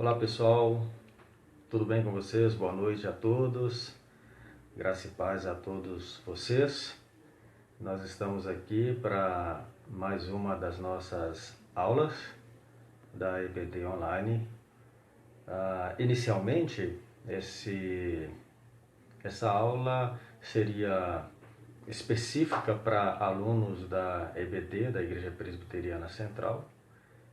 Olá pessoal, tudo bem com vocês? Boa noite a todos, graça e paz a todos vocês. Nós estamos aqui para mais uma das nossas aulas da EBD Online. Inicialmente, essa aula seria específica para alunos da EBD, da Igreja Presbiteriana Central.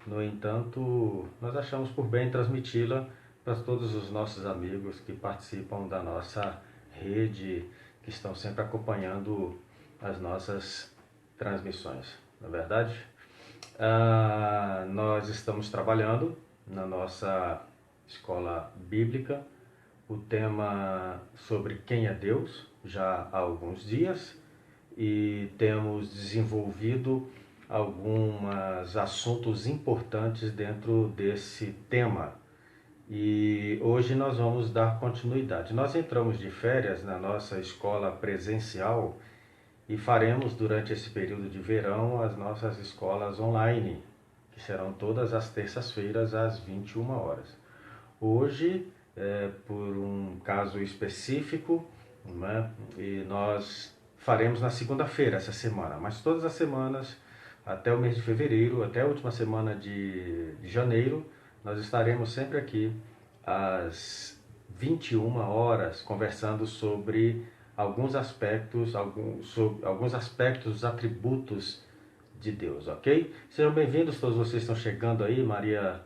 No entanto, nós achamos por bem transmiti-la para todos os nossos amigos que participam da nossa rede, que estão sempre acompanhando as nossas transmissões. Na verdade, nós estamos trabalhando na nossa escola bíblica o tema sobre quem é Deus já há alguns dias e temos desenvolvido alguns assuntos importantes dentro desse tema. E hoje nós vamos dar continuidade. Nós entramos de férias na nossa escola presencial e faremos durante esse período de verão as nossas escolas online, que serão todas as terças-feiras às 21 horas. Hoje, por um caso específico, né, e nós faremos na segunda-feira essa semana, mas todas as semanas até o mês de fevereiro, até a última semana de janeiro, nós estaremos sempre aqui às 21 horas conversando sobre alguns aspectos dos atributos de Deus, ok? Sejam bem-vindos, todos vocês estão chegando aí, Maria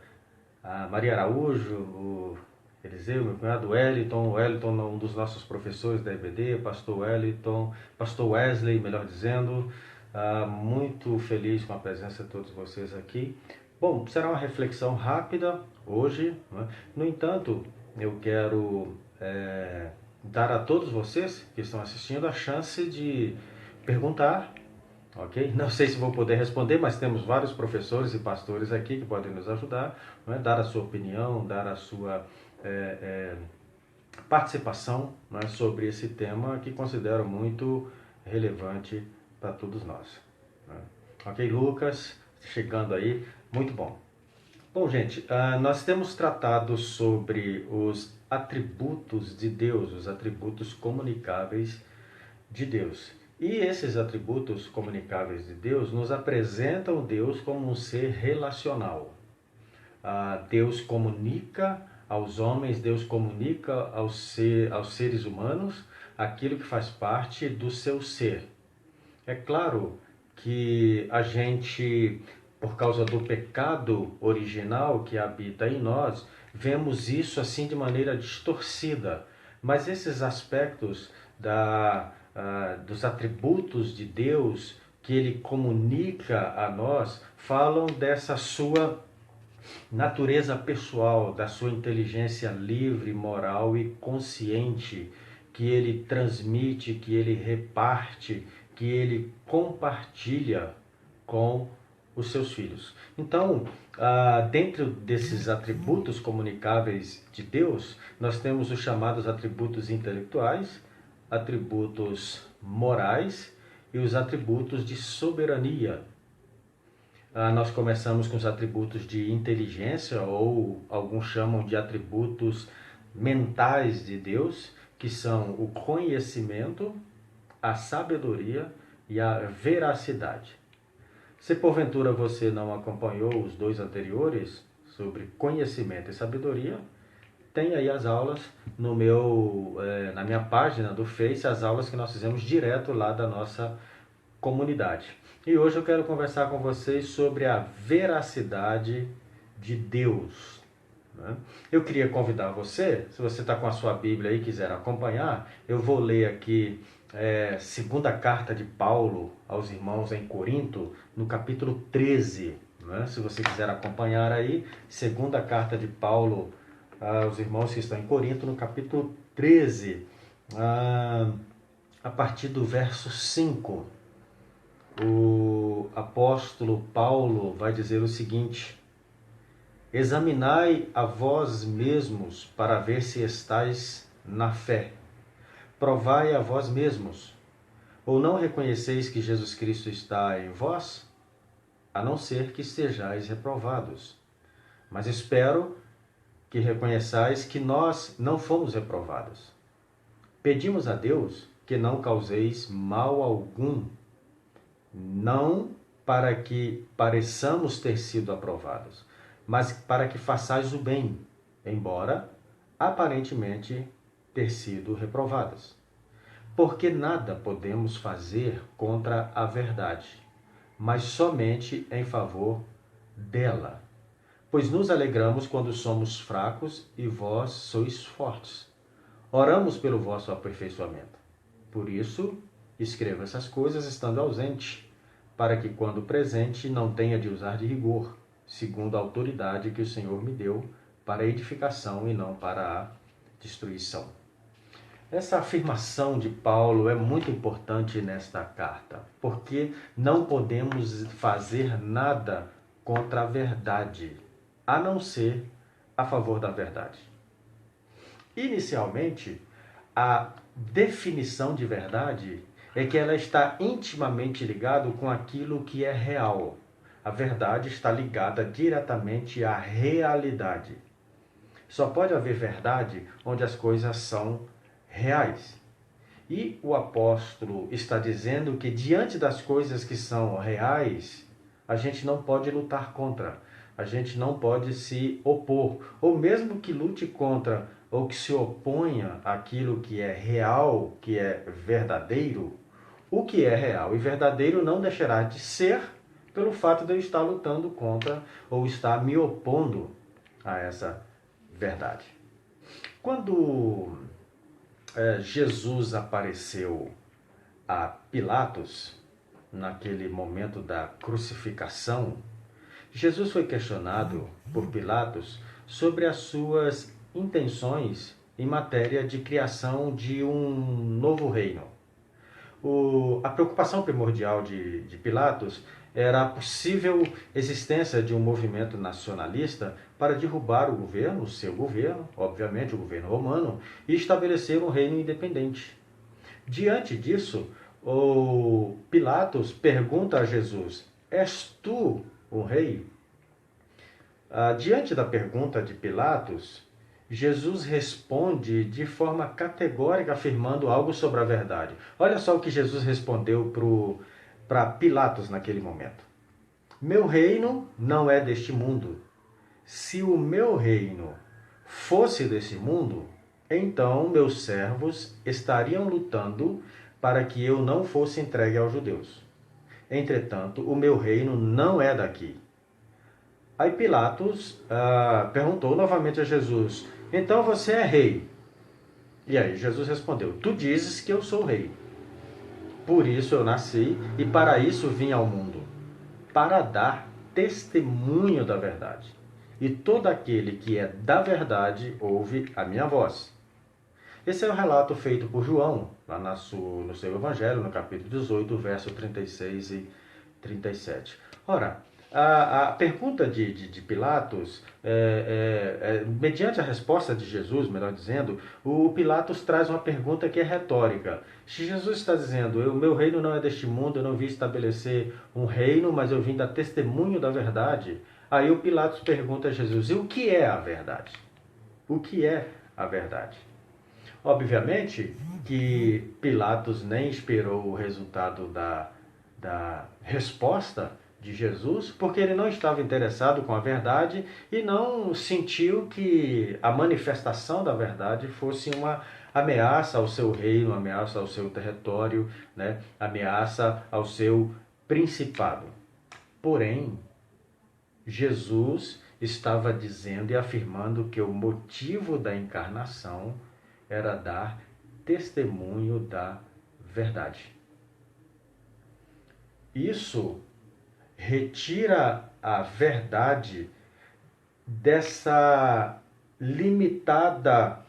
Araújo, o Eliseu, meu cunhado, o Wellington, um dos nossos professores da EBD, pastor Wellington, pastor Wesley, melhor dizendo. Muito feliz com a presença de todos vocês aqui. Bom, será uma reflexão rápida hoje, né? No entanto, eu quero dar a todos vocês que estão assistindo a chance de perguntar, ok? Não sei se vou poder responder, mas temos vários professores e pastores aqui que podem nos ajudar, né? Dar a sua opinião, dar a sua participação, né, sobre esse tema que considero muito relevante para todos nós, né? Ok, Lucas, chegando aí, muito bom. Bom, gente, nós temos tratado sobre os atributos de Deus, os atributos comunicáveis de Deus. E esses atributos comunicáveis de Deus nos apresentam Deus como um ser relacional. Deus comunica aos homens, Deus comunica aos seres humanos aquilo que faz parte do seu ser. É claro que a gente, por causa do pecado original que habita em nós, vemos isso assim de maneira distorcida. Mas esses aspectos dos atributos de Deus que Ele comunica a nós, falam dessa sua natureza pessoal, da sua inteligência livre, moral e consciente, que Ele transmite, que Ele reparte, que Ele compartilha com os seus filhos. Então, dentro desses atributos comunicáveis de Deus, nós temos os chamados atributos intelectuais, atributos morais e os atributos de soberania. Nós começamos com os atributos de inteligência, ou alguns chamam de atributos mentais de Deus, que são o conhecimento, a sabedoria e a veracidade. Se porventura você não acompanhou os dois anteriores, sobre conhecimento e sabedoria, tem aí as aulas na minha página do Face, as aulas que nós fizemos direto lá da nossa comunidade. E hoje eu quero conversar com vocês sobre a veracidade de Deus, né? Eu queria convidar você, se você está com a sua Bíblia aí e quiser acompanhar, eu vou ler aqui segunda carta de Paulo aos irmãos em Corinto, no capítulo 13, né? Se você quiser acompanhar aí, segunda carta de Paulo aos irmãos que estão em Corinto, no capítulo 13, a partir do verso 5. O apóstolo Paulo vai dizer o seguinte: examinai a vós mesmos para ver se estáis na fé. Provai a vós mesmos. Ou não reconheceis que Jesus Cristo está em vós? A não ser que estejais reprovados. Mas espero que reconheçais que nós não fomos reprovados. Pedimos a Deus que não causeis mal algum, não para que pareçamos ter sido aprovados, mas para que façais o bem, embora aparentemente ter sido reprovados. Porque nada podemos fazer contra a verdade, mas somente em favor dela. Pois nos alegramos quando somos fracos e vós sois fortes. Oramos pelo vosso aperfeiçoamento. Por isso, escrevo essas coisas estando ausente, para que quando presente não tenha de usar de rigor, segundo a autoridade que o Senhor me deu, para a edificação e não para a destruição. Essa afirmação de Paulo é muito importante nesta carta, porque não podemos fazer nada contra a verdade, a não ser a favor da verdade. Inicialmente, a definição de verdade é que ela está intimamente ligada com aquilo que é real. A verdade está ligada diretamente à realidade. Só pode haver verdade onde as coisas são reais. E o apóstolo está dizendo que diante das coisas que são reais, a gente não pode lutar contra, a gente não pode se opor, ou mesmo que lute contra ou que se oponha àquilo que é real, que é verdadeiro, o que é real e verdadeiro não deixará de ser pelo fato de eu estar lutando contra ou estar me opondo a essa verdade. Quando Jesus apareceu a Pilatos, naquele momento da crucificação, Jesus foi questionado por Pilatos sobre as suas intenções em matéria de criação de um novo reino. A preocupação primordial de Pilatos era a possível existência de um movimento nacionalista para derrubar o governo, o seu governo, obviamente o governo romano, e estabelecer um reino independente. Diante disso, o Pilatos pergunta a Jesus: és tu o rei? Diante da pergunta de Pilatos, Jesus responde de forma categórica, afirmando algo sobre a verdade. Olha só o que Jesus respondeu para Pilatos naquele momento. Meu reino não é deste mundo. Se o meu reino fosse desse mundo, então meus servos estariam lutando para que eu não fosse entregue aos judeus. Entretanto, o meu reino não é daqui. Aí Pilatos perguntou novamente a Jesus: então você é rei? E aí Jesus respondeu: tu dizes que eu sou rei. Por isso eu nasci e para isso vim ao mundo, para dar testemunho da verdade. E todo aquele que é da verdade ouve a minha voz. Esse é o relato feito por João, lá no seu Evangelho, no capítulo 18, verso 36 e 37. Ora, a pergunta de Pilatos, mediante a resposta de Jesus, melhor dizendo, o Pilatos traz uma pergunta que é retórica. Se Jesus está dizendo: o meu reino não é deste mundo, eu não vim estabelecer um reino, mas eu vim dar testemunho da verdade. Aí o Pilatos pergunta a Jesus: e o que é a verdade? O que é a verdade? Obviamente que Pilatos nem esperou o resultado da resposta de Jesus, porque ele não estava interessado com a verdade e não sentiu que a manifestação da verdade fosse uma ameaça ao seu reino, ameaça ao seu território, né? Ameaça ao seu principado. Porém, Jesus estava dizendo e afirmando que o motivo da encarnação era dar testemunho da verdade. Isso retira a verdade dessa limitada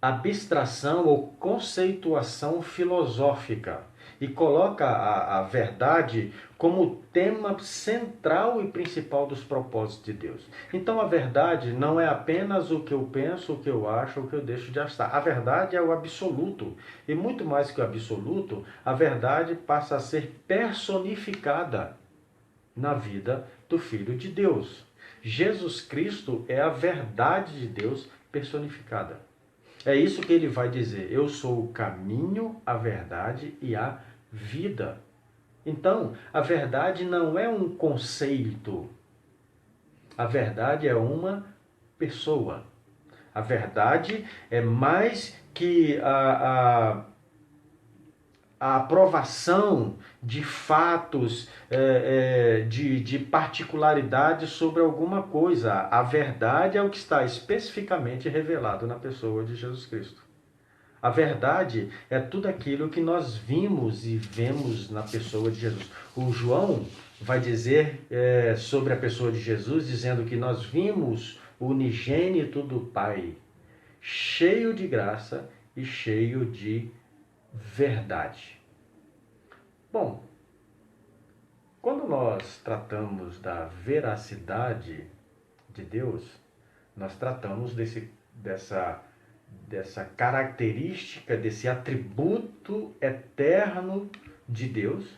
abstração ou conceituação filosófica e coloca a verdade como tema central e principal dos propósitos de Deus. Então a verdade não é apenas o que eu penso, o que eu acho, o que eu deixo de achar. A verdade é o absoluto. E muito mais que o absoluto, a verdade passa a ser personificada na vida do Filho de Deus. Jesus Cristo é a verdade de Deus personificada. É isso que ele vai dizer. Eu sou o caminho, a verdade e a vida. Então, a verdade não é um conceito. A verdade é uma pessoa. A verdade é mais que a aprovação de fatos, de particularidades sobre alguma coisa. A verdade é o que está especificamente revelado na pessoa de Jesus Cristo. A verdade é tudo aquilo que nós vimos e vemos na pessoa de Jesus. O João vai dizer sobre a pessoa de Jesus, dizendo que nós vimos o unigênito do Pai, cheio de graça e cheio de verdade. Bom, quando nós tratamos da veracidade de Deus, nós tratamos dessa característica, desse atributo eterno de Deus,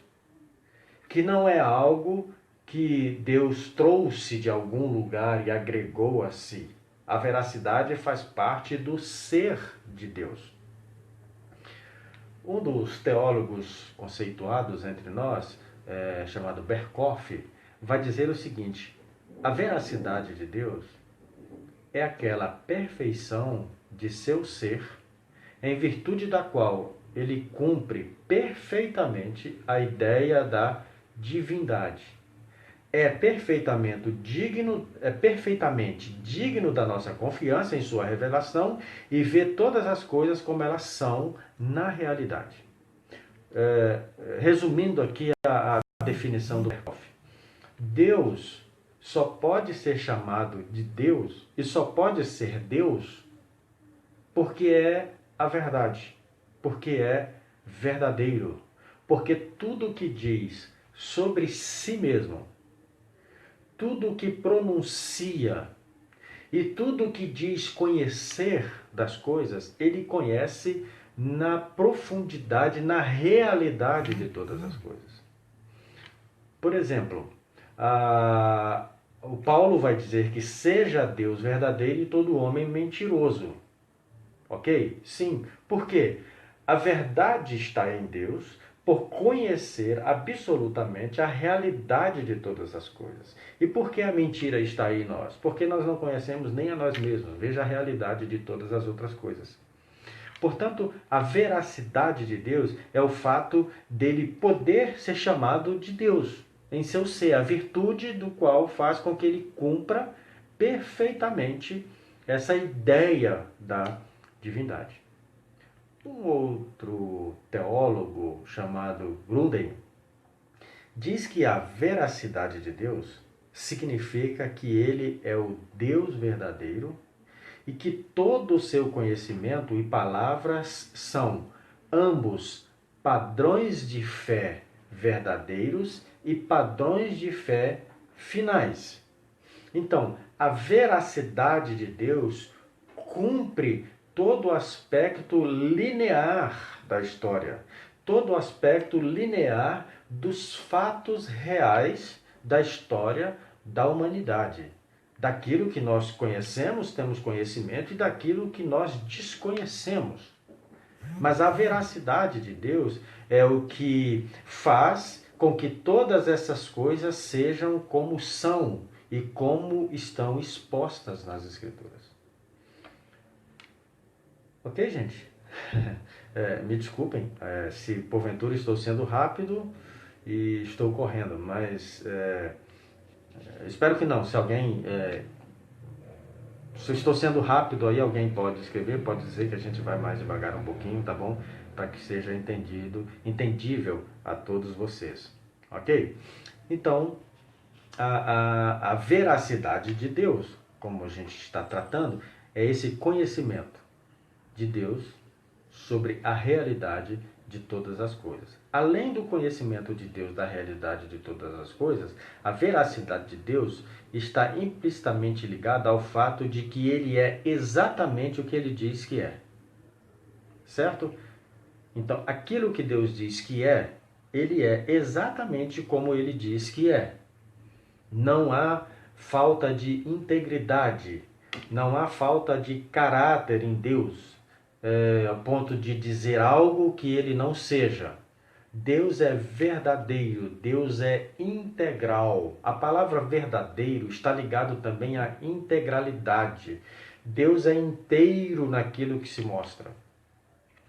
que não é algo que Deus trouxe de algum lugar e agregou a si. A veracidade faz parte do ser de Deus. Um dos teólogos conceituados entre nós, chamado Berkhoff, vai dizer o seguinte: a veracidade de Deus é aquela perfeição de seu ser, em virtude da qual ele cumpre perfeitamente a ideia da divindade. É perfeitamente digno da nossa confiança em sua revelação e vê todas as coisas como elas são na realidade. Resumindo aqui a definição do Berkhoff, Deus só pode ser chamado de Deus e só pode ser Deus porque é a verdade, porque é verdadeiro, porque tudo o que diz sobre si mesmo, tudo o que pronuncia e tudo o que diz conhecer das coisas, ele conhece na profundidade, na realidade de todas as coisas. Por exemplo, o Paulo vai dizer que seja Deus verdadeiro e todo homem mentiroso. Ok? Sim. Por quê? A verdade está em Deus por conhecer absolutamente a realidade de todas as coisas. E por que a mentira está aí em nós? Porque nós não conhecemos nem a nós mesmos. Veja a realidade de todas as outras coisas. Portanto, a veracidade de Deus é o fato dele poder ser chamado de Deus em seu ser, a virtude do qual faz com que ele cumpra perfeitamente essa ideia da divindade. Um outro teólogo chamado Gruden diz que a veracidade de Deus significa que ele é o Deus verdadeiro e que todo o seu conhecimento e palavras são ambos padrões de fé verdadeiros e padrões de fé finais. Então, a veracidade de Deus cumpre todo o aspecto linear da história, todo o aspecto linear dos fatos reais da história da humanidade. Daquilo que nós conhecemos, temos conhecimento, e daquilo que nós desconhecemos. Mas a veracidade de Deus é o que faz com que todas essas coisas sejam como são e como estão expostas nas Escrituras. Ok, gente? Me desculpem se porventura estou sendo rápido e estou correndo, mas espero que não. Se eu estou sendo rápido aí, alguém pode escrever, pode dizer que a gente vai mais devagar um pouquinho, tá bom? Para que seja entendível a todos vocês, ok? Então, a veracidade de Deus, como a gente está tratando, é esse conhecimento de Deus sobre a realidade de todas as coisas. Além do conhecimento de Deus da realidade de todas as coisas, a veracidade de Deus está implicitamente ligada ao fato de que ele é exatamente o que ele diz que é. Certo? Então, aquilo que Deus diz que é, ele é exatamente como ele diz que é. Não há falta de integridade, não há falta de caráter em Deus, a ponto de dizer algo que ele não seja. Deus é verdadeiro, Deus é integral. A palavra verdadeiro está ligado também à integralidade. Deus é inteiro naquilo que se mostra.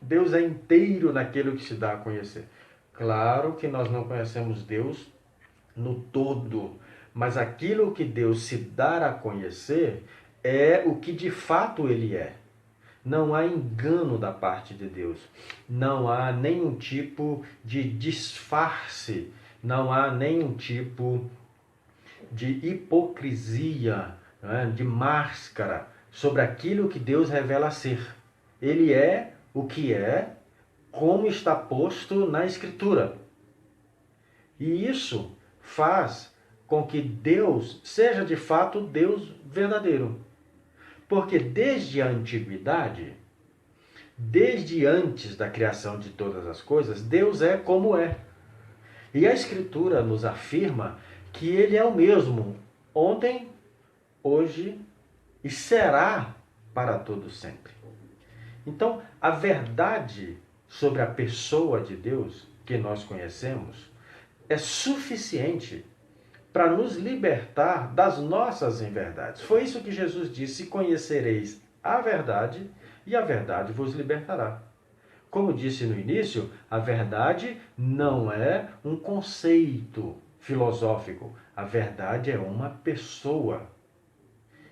Deus é inteiro naquilo que se dá a conhecer. Claro que nós não conhecemos Deus no todo, mas aquilo que Deus se dá a conhecer é o que de fato Ele é. Não há engano da parte de Deus. Não há nenhum tipo de disfarce. Não há nenhum tipo de hipocrisia, né, de máscara sobre aquilo que Deus revela ser. Ele é o que é, como está posto na Escritura. E isso faz com que Deus seja de fato Deus verdadeiro. Porque desde a antiguidade, desde antes da criação de todas as coisas, Deus é como é. E a Escritura nos afirma que Ele é o mesmo ontem, hoje e será para todo sempre. Então, a verdade sobre a pessoa de Deus que nós conhecemos é suficiente para nos libertar das nossas inverdades. Foi isso que Jesus disse: conhecereis a verdade e a verdade vos libertará. Como disse no início, a verdade não é um conceito filosófico. A verdade é uma pessoa.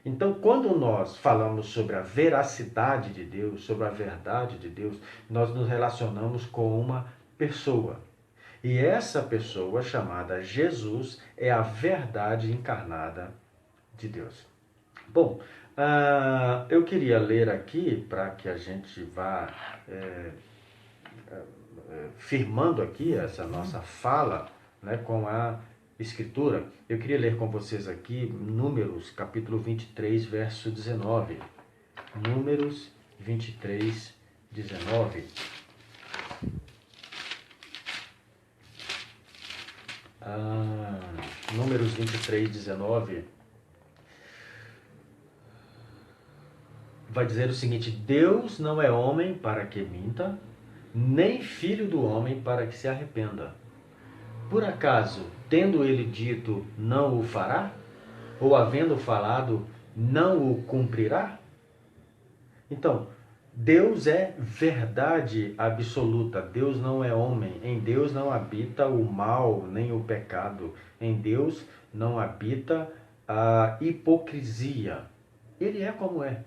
Então, quando nós falamos sobre a veracidade de Deus, sobre a verdade de Deus, nós nos relacionamos com uma pessoa. E essa pessoa, chamada Jesus, é a verdade encarnada de Deus. Bom, eu queria ler aqui, para que a gente vá firmando aqui essa nossa fala, né, com a Escritura. Eu queria ler com vocês aqui Números, capítulo 23, verso 19. Números 23, 19. Números 23, 19. Vai dizer o seguinte: Deus não é homem para que minta, nem filho do homem para que se arrependa. Por acaso, tendo ele dito, não o fará? Ou havendo falado, não o cumprirá? Então, Deus é verdade absoluta. Deus não é homem. Em Deus não habita o mal nem o pecado. Em Deus não habita a hipocrisia. Ele é como é.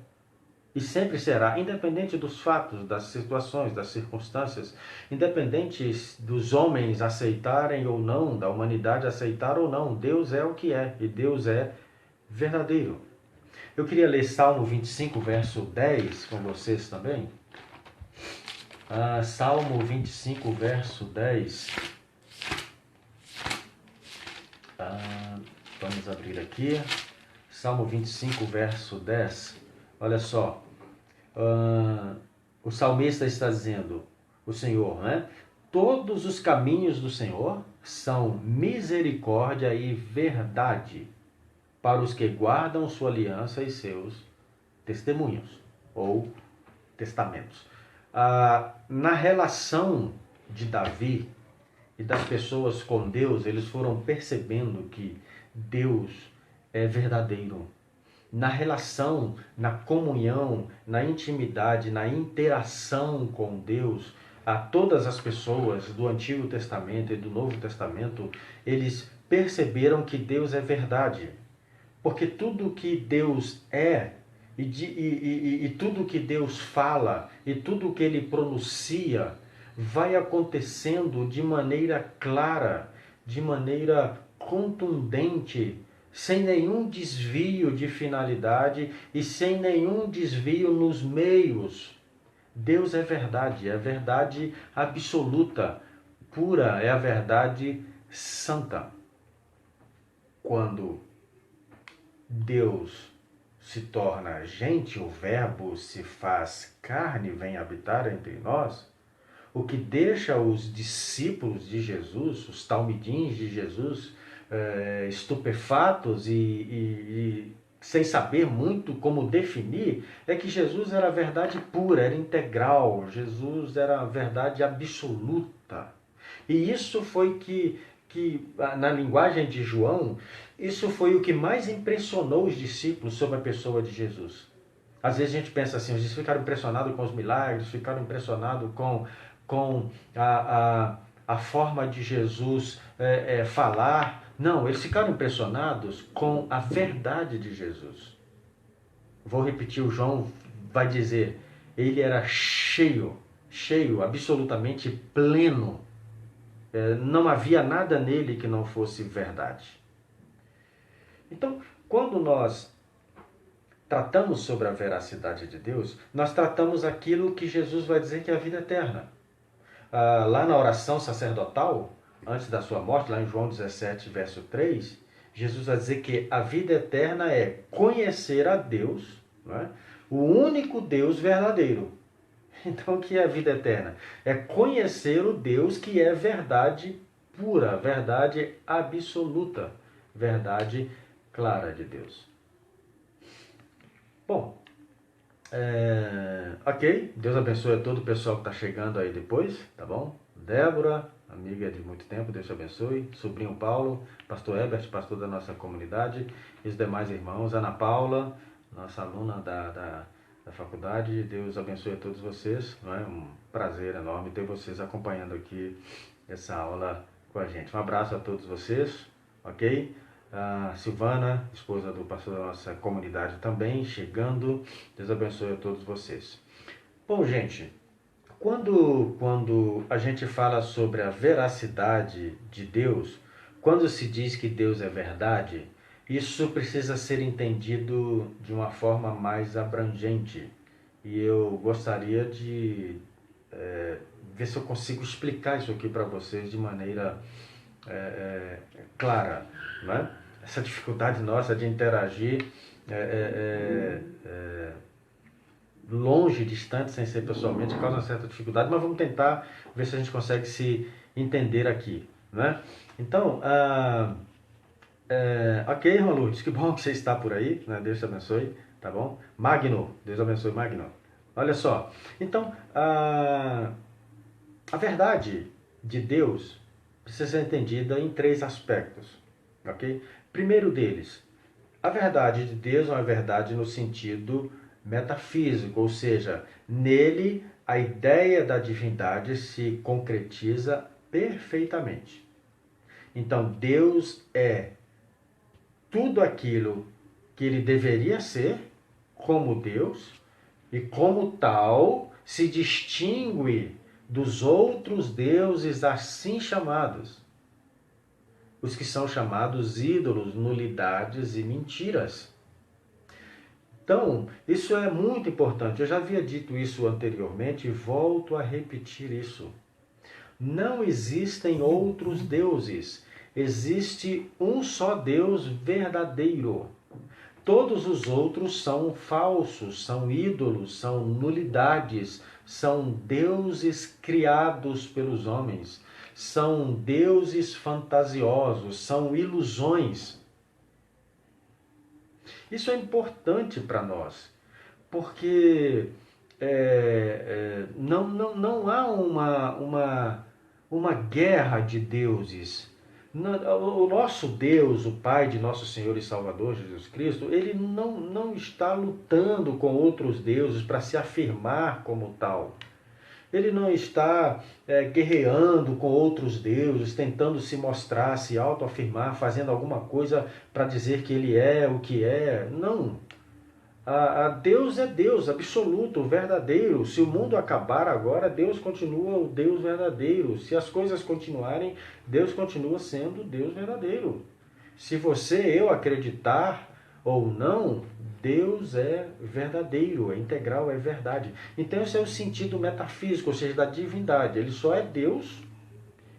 E sempre será, independente dos fatos, das situações, das circunstâncias, independente dos homens aceitarem ou não, da humanidade aceitar ou não, Deus é o que é, e Deus é verdadeiro. Eu queria ler Salmo 25, verso 10 com vocês também. Salmo 25, verso 10. Vamos abrir aqui. Salmo 25, verso 10. Olha só, o salmista está dizendo, o Senhor, né? Todos os caminhos do Senhor são misericórdia e verdade para os que guardam sua aliança e seus testemunhos ou testamentos. Na relação de Davi e das pessoas com Deus, eles foram percebendo que Deus é verdadeiro. Na relação, na comunhão, na intimidade, na interação com Deus, a todas as pessoas do Antigo Testamento e do Novo Testamento, eles perceberam que Deus é verdade. Porque tudo que Deus é, e tudo que Deus fala, e tudo que Ele pronuncia, vai acontecendo de maneira clara, de maneira contundente, sem nenhum desvio de finalidade e sem nenhum desvio nos meios. Deus é verdade absoluta, pura, é a verdade santa. Quando Deus se torna gente, o Verbo se faz carne e vem habitar entre nós, o que deixa os discípulos de Jesus, os talmidins de Jesus, estupefatos e sem saber muito como definir, é que Jesus era a verdade pura, era integral, Jesus era a verdade absoluta. E isso foi que na linguagem de João, isso foi o que mais impressionou os discípulos sobre a pessoa de Jesus. Às vezes a gente pensa assim, os discípulos ficaram impressionados com os milagres, ficaram impressionados com a forma de Jesus falar. Não, eles ficaram impressionados com a verdade de Jesus. Vou repetir, o João vai dizer, ele era cheio, absolutamente pleno. Não havia nada nele que não fosse verdade. Então, quando nós tratamos sobre a veracidade de Deus, nós tratamos aquilo que Jesus vai dizer que é a vida eterna. Lá na oração sacerdotal, antes da sua morte, lá em João 17, verso 3, Jesus vai dizer que a vida eterna é conhecer a Deus, não é? O único Deus verdadeiro. Então, o que é a vida eterna? É conhecer o Deus que é verdade pura, verdade absoluta, verdade clara de Deus. Bom, ok, Deus abençoe a todo o pessoal que está chegando aí depois, tá bom? Débora, amiga de muito tempo, Deus te abençoe. Sobrinho Paulo, pastor Herbert, pastor da nossa comunidade, e os demais irmãos, Ana Paula, nossa aluna da faculdade, Deus abençoe a todos vocês, não é? Um prazer enorme ter vocês acompanhando aqui essa aula com a gente. Um abraço a todos vocês, ok? A Silvana, esposa do pastor da nossa comunidade também, chegando. Deus abençoe a todos vocês. Bom, gente, quando a gente fala sobre a veracidade de Deus, quando se diz que Deus é verdade, isso precisa ser entendido de uma forma mais abrangente. E eu gostaria de ver se eu consigo explicar isso aqui para vocês de maneira clara, né? Essa dificuldade nossa de interagir longe, distante, sem ser pessoalmente, causa uma certa dificuldade, mas vamos tentar ver se a gente consegue se entender aqui, né? Então, ok, irmã Lourdes, que bom que você está por aí, né? Deus te abençoe, tá bom? Magno, Deus abençoe, Magno. Olha só, então, a verdade de Deus precisa ser entendida em 3 aspectos, ok? Primeiro deles, a verdade de Deus é uma verdade no sentido metafísico, ou seja, nele a ideia da divindade se concretiza perfeitamente. Então, Deus é tudo aquilo que ele deveria ser como Deus e como tal se distingue dos outros deuses assim chamados, os que são chamados ídolos, nulidades e mentiras. Então, isso é muito importante. Eu já havia dito isso anteriormente e volto a repetir isso. Não existem outros deuses. Existe um só Deus verdadeiro. Todos os outros são falsos, são ídolos, são nulidades, são deuses criados pelos homens, são deuses fantasiosos, são ilusões. Isso é importante para nós, porque não há uma guerra de deuses. O nosso Deus, o Pai de nosso Senhor e Salvador Jesus Cristo, ele não está lutando com outros deuses para se afirmar como tal. Ele não está guerreando com outros deuses, tentando se mostrar, se autoafirmar, fazendo alguma coisa para dizer que ele é o que é. Não. Deus é Deus absoluto, verdadeiro. Se o mundo acabar agora, Deus continua o Deus verdadeiro. Se as coisas continuarem, Deus continua sendo Deus verdadeiro. Se você e eu acreditar ou não, Deus é verdadeiro, é integral, é verdade. Então esse é o sentido metafísico, ou seja, da divindade. Ele só é Deus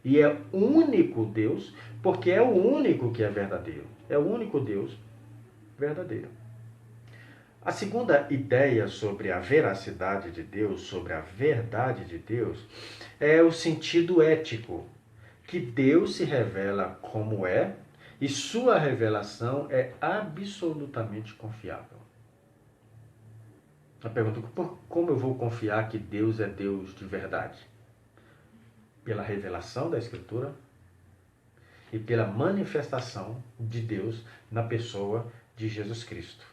e é único Deus, porque é o único que é verdadeiro. É o único Deus verdadeiro. A segunda ideia sobre a veracidade de Deus, sobre a verdade de Deus, é o sentido ético, que Deus se revela como é E sua revelação é absolutamente confiável. A pergunta, como eu vou confiar que Deus é Deus de verdade? Pela revelação da Escritura e pela manifestação de Deus na pessoa de Jesus Cristo.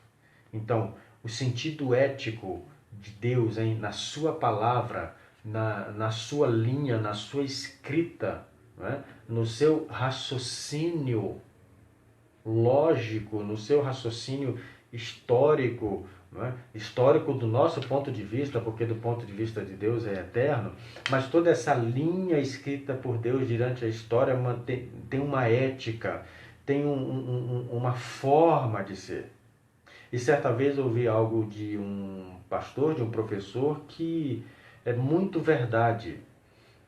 Então, o sentido ético de Deus na sua palavra, na sua linha, na sua escrita, né? No seu raciocínio lógico, no seu raciocínio histórico, né? Histórico do nosso ponto de vista, porque do ponto de vista de Deus é eterno, mas toda essa linha escrita por Deus durante a história tem uma ética, tem uma forma de ser. E certa vez ouvi algo de um pastor, de um professor, que é muito verdade,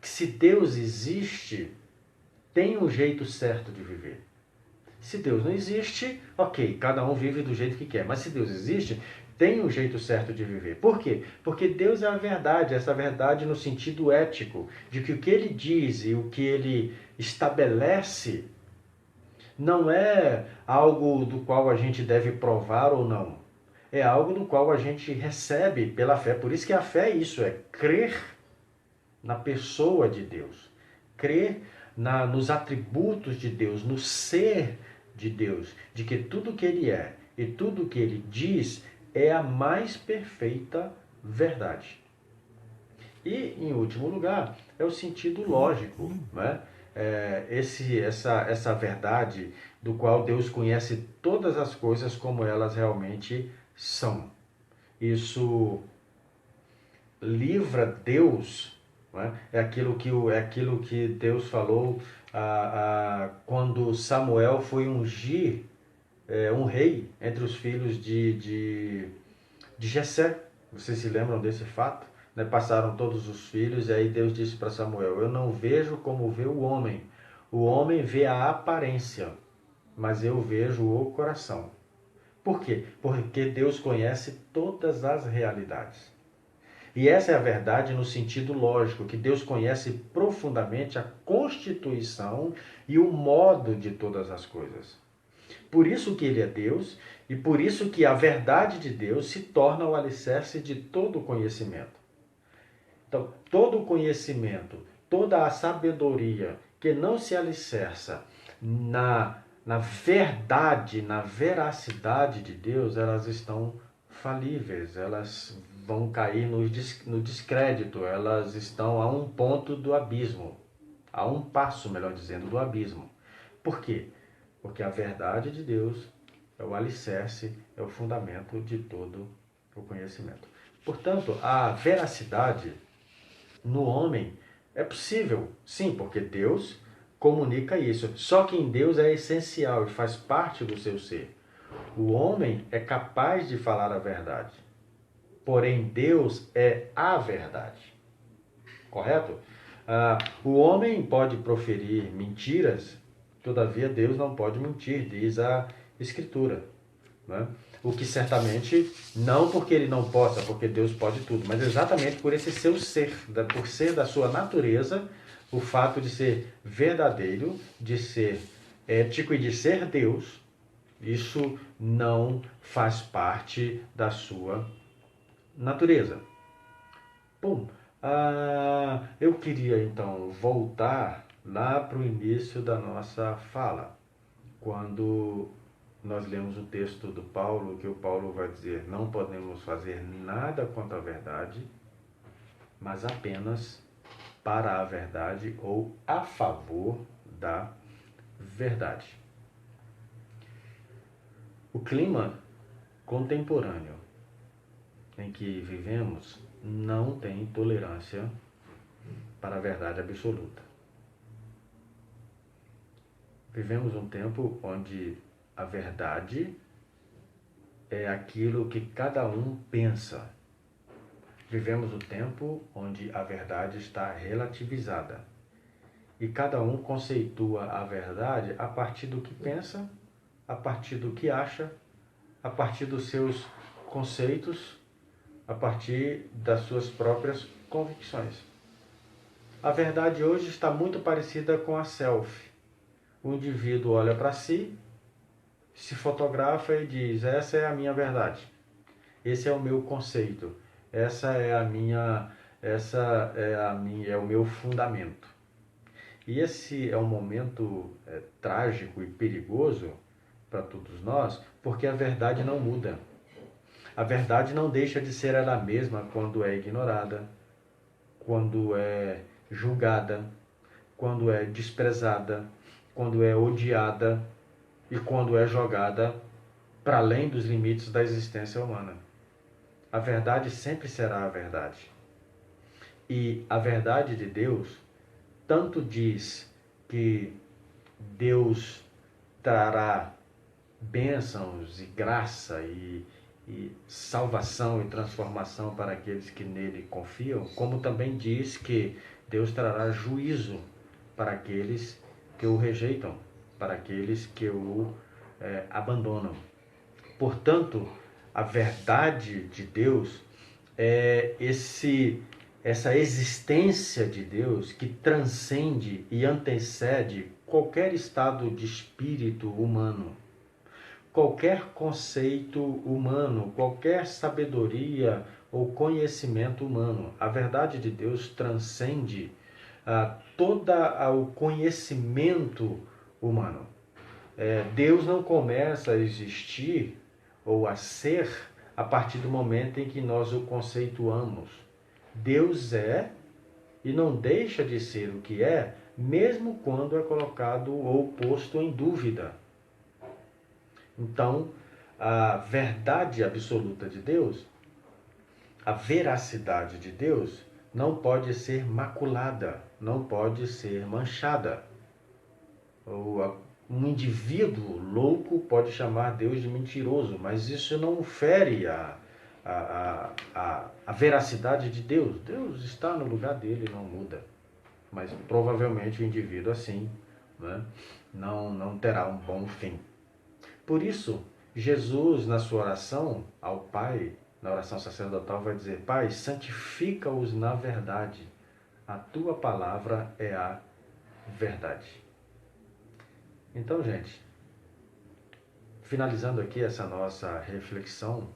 que se Deus existe, tem um jeito certo de viver. Se Deus não existe, ok, cada um vive do jeito que quer. Mas se Deus existe, tem um jeito certo de viver. Por quê? Porque Deus é a verdade, essa verdade no sentido ético, de que o que Ele diz e o que Ele estabelece não é algo do qual a gente deve provar ou não. É algo do qual a gente recebe pela fé. Por isso que a fé é isso, é crer na pessoa de Deus. Crer nos atributos de Deus, no ser de Deus, de que tudo que Ele é e tudo que Ele diz é a mais perfeita verdade. E, em último lugar, é o sentido lógico, né? Essa verdade do qual Deus conhece todas as coisas como elas realmente são. Isso livra Deus, né? É aquilo que Deus falou quando Samuel foi ungir um rei entre os filhos de Jessé. Vocês se lembram desse fato? Né? Passaram todos os filhos e aí Deus disse para Samuel: eu não vejo como vê o homem. O homem vê a aparência, mas eu vejo o coração. Por quê? Porque Deus conhece todas as realidades. E essa é a verdade no sentido lógico, que Deus conhece profundamente a constituição e o modo de todas as coisas. Por isso que Ele é Deus e por isso que a verdade de Deus se torna o alicerce de todo o conhecimento. Então, todo o conhecimento, toda a sabedoria que não se alicerça na verdade, na veracidade de Deus, elas estão falíveis, elas vão cair no descrédito, elas estão a um ponto do abismo, a um passo, melhor dizendo, do abismo. Por quê? Porque a verdade de Deus é o alicerce, é o fundamento de todo o conhecimento. Portanto, a veracidade no homem é possível, sim, porque Deus comunica isso. Só que em Deus é essencial e faz parte do seu ser. O homem é capaz de falar a verdade, porém Deus é a verdade. Correto? O homem pode proferir mentiras, todavia Deus não pode mentir, diz a Escritura. Né? O que certamente, não porque ele não possa, porque Deus pode tudo, mas exatamente por esse seu ser, por ser da sua natureza, o fato de ser verdadeiro, de ser ético e de ser Deus, isso não faz parte da sua natureza. Bom, eu queria então voltar lá para o início da nossa fala, quando nós lemos o texto do Paulo, que o Paulo vai dizer: não podemos fazer nada contra a verdade, mas apenas para a verdade ou a favor da verdade. O clima contemporâneo em que vivemos não tem tolerância para a verdade absoluta. Vivemos um tempo onde a verdade é aquilo que cada um pensa. Vivemos um tempo onde a verdade está relativizada. E cada um conceitua a verdade a partir do que pensa, a partir do que acha, a partir dos seus conceitos, a partir das suas próprias convicções. A verdade hoje está muito parecida com a selfie. o indivíduo olha para si, se fotografa e diz: essa é a minha verdade, esse é o meu conceito, é o meu fundamento. E esse é um momento trágico e perigoso para todos nós, porque a verdade não muda. A verdade não deixa de ser ela mesma quando é ignorada, quando é julgada, quando é desprezada, quando é odiada e quando é jogada para além dos limites da existência humana. A verdade sempre será a verdade. E a verdade de Deus tanto diz que Deus trará bênçãos e graça e salvação e transformação para aqueles que nele confiam, como também diz que Deus trará juízo para aqueles que o rejeitam, para aqueles que o abandonam. Portanto, a verdade de Deus é essa existência de Deus que transcende e antecede qualquer estado de espírito humano, qualquer conceito humano, qualquer sabedoria ou conhecimento humano. A verdade de Deus transcende todo o conhecimento humano. Deus não começa a existir ou a ser a partir do momento em que nós o conceituamos. Deus é e não deixa de ser o que é, mesmo quando é colocado ou posto em dúvida. Então, a verdade absoluta de Deus, a veracidade de Deus, não pode ser maculada, não pode ser manchada. Um indivíduo louco pode chamar Deus de mentiroso, mas isso não fere a veracidade de Deus. Deus está no lugar dele, não muda. Mas provavelmente o indivíduo assim, né, não terá um bom fim. Por isso, Jesus, na sua oração ao Pai, na oração sacerdotal, vai dizer: Pai, santifica-os na verdade. A tua palavra é a verdade. Então, gente, finalizando aqui essa nossa reflexão,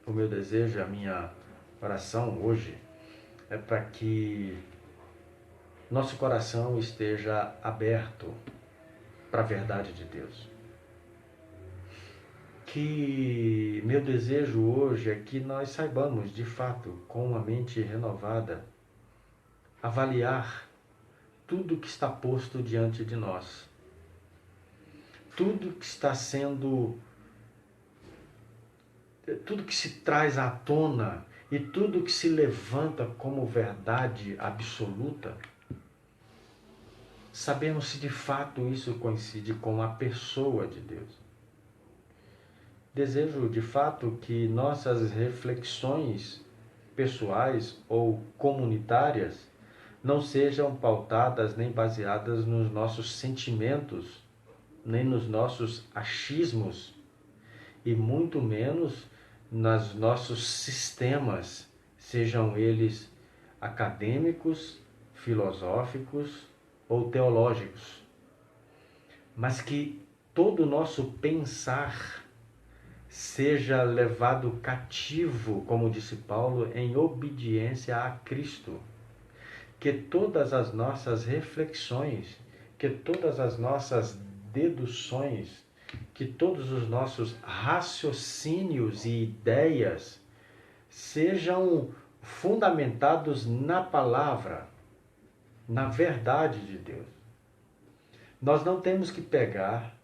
o meu desejo, a minha oração hoje é para que nosso coração esteja aberto para a verdade de Deus. Que meu desejo hoje é que nós saibamos, de fato, com uma mente renovada, avaliar tudo que está posto diante de nós. Tudo que está sendo, tudo que se traz à tona e tudo que se levanta como verdade absoluta, sabemos se de fato isso coincide com a pessoa de Deus. Desejo de fato que nossas reflexões pessoais ou comunitárias não sejam pautadas nem baseadas nos nossos sentimentos, nem nos nossos achismos, e muito menos nos nossos sistemas, sejam eles acadêmicos, filosóficos ou teológicos, mas que todo o nosso pensar seja levado cativo, como disse Paulo, em obediência a Cristo. Que todas as nossas reflexões, que todas as nossas deduções, que todos os nossos raciocínios e ideias sejam fundamentados na palavra, na verdade de Deus. Nós não temos que pegar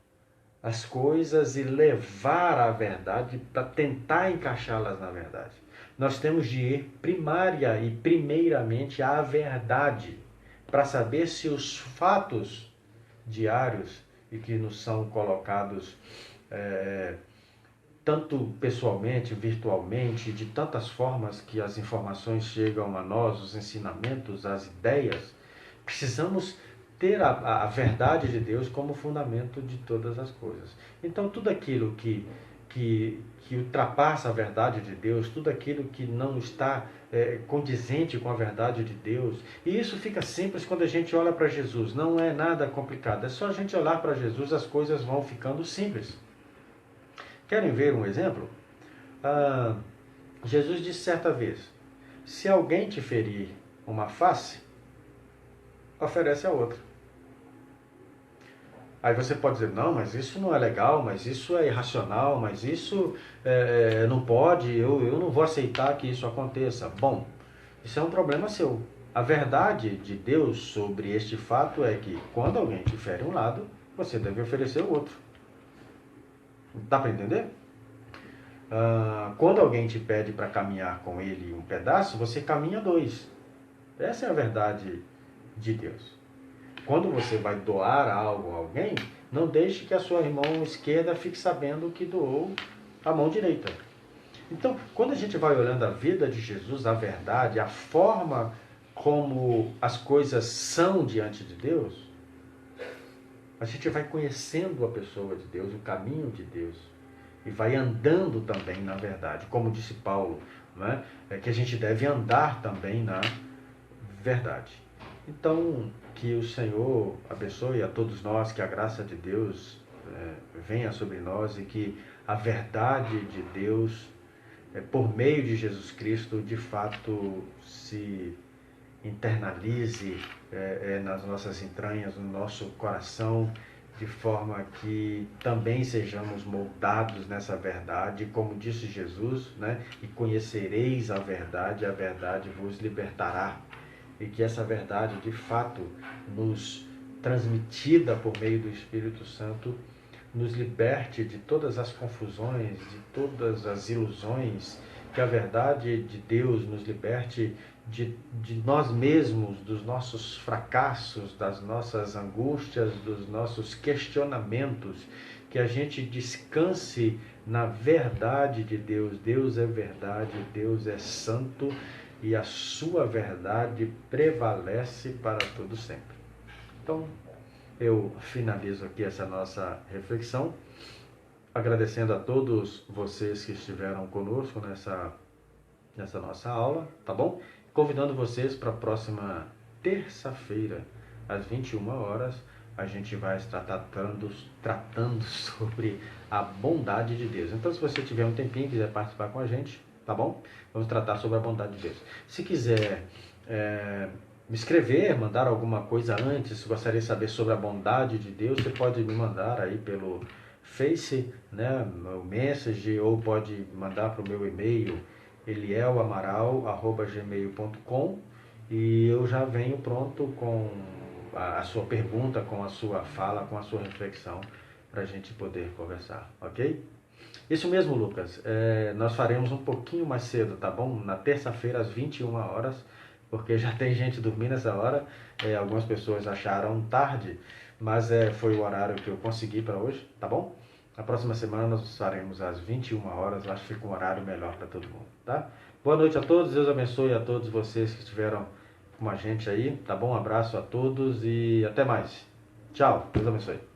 as coisas e levar à verdade para tentar encaixá-las na verdade. Nós temos de ir primária e primeiramente à verdade, para saber se os fatos diários e que nos são colocados tanto pessoalmente, virtualmente, de tantas formas que as informações chegam a nós, os ensinamentos, as ideias, precisamos ter a verdade de Deus como fundamento de todas as coisas. Então, tudo aquilo que que ultrapassa a verdade de Deus, tudo aquilo que não está condizente com a verdade de Deus. E isso fica simples quando a gente olha para Jesus. Não é nada complicado. É só a gente olhar para Jesus, as coisas vão ficando simples. Querem ver um exemplo? Jesus disse certa vez: se alguém te ferir uma face, oferece a outra. Aí você pode dizer, não, mas isso não é legal, mas isso é irracional, mas isso não pode, eu não vou aceitar que isso aconteça. Bom, isso é um problema seu. A verdade de Deus sobre este fato é que quando alguém te fere um lado, você deve oferecer o outro. Dá para entender? Quando alguém te pede para caminhar com ele um pedaço, você caminha dois. Essa é a verdade de Deus. Quando você vai doar algo a alguém, não deixe que a sua mão esquerda fique sabendo que doou a mão direita. Então, quando a gente vai olhando a vida de Jesus, a verdade, a forma como as coisas são diante de Deus, a gente vai conhecendo a pessoa de Deus, o caminho de Deus, e vai andando também na verdade. Como disse Paulo, né? É que a gente deve andar também na verdade. Então, que o Senhor abençoe a todos nós, que a graça de Deus venha sobre nós e que a verdade de Deus, por meio de Jesus Cristo, de fato se internalize nas nossas entranhas, no nosso coração, de forma que também sejamos moldados nessa verdade, como disse Jesus, né? E conhecereis a verdade vos libertará. E que essa verdade, de fato, nos transmitida por meio do Espírito Santo, nos liberte de todas as confusões, de todas as ilusões, que a verdade de Deus nos liberte de nós mesmos, dos nossos fracassos, das nossas angústias, dos nossos questionamentos, que a gente descanse na verdade de Deus. Deus é verdade, Deus é santo, e a sua verdade prevalece para todo sempre. Então, eu finalizo aqui essa nossa reflexão, agradecendo a todos vocês que estiveram conosco nessa nossa aula, tá bom? Convidando vocês para a próxima terça-feira, às 21 horas, a gente vai estar tratando sobre a bondade de Deus. Então, se você tiver um tempinho e quiser participar com a gente, tá bom? Vamos tratar sobre a bondade de Deus. Se quiser me escrever, mandar alguma coisa antes, se gostaria de saber sobre a bondade de Deus, você pode me mandar aí pelo Face, né, o message, ou pode mandar para o meu e-mail, elielamaral@gmail.com, e eu já venho pronto com a sua pergunta, com a sua fala, com a sua reflexão, para a gente poder conversar, ok? Isso mesmo, Lucas. Nós faremos um pouquinho mais cedo, tá bom? Na terça-feira, às 21 horas, porque já tem gente dormindo nessa hora. Algumas pessoas acharam tarde, mas foi o horário que eu consegui para hoje, tá bom? Na próxima semana nós faremos às 21 horas, eu acho que fica um horário melhor para todo mundo, tá? Boa noite a todos, Deus abençoe a todos vocês que estiveram com a gente aí, tá bom? Um abraço a todos e até mais. Tchau, Deus abençoe.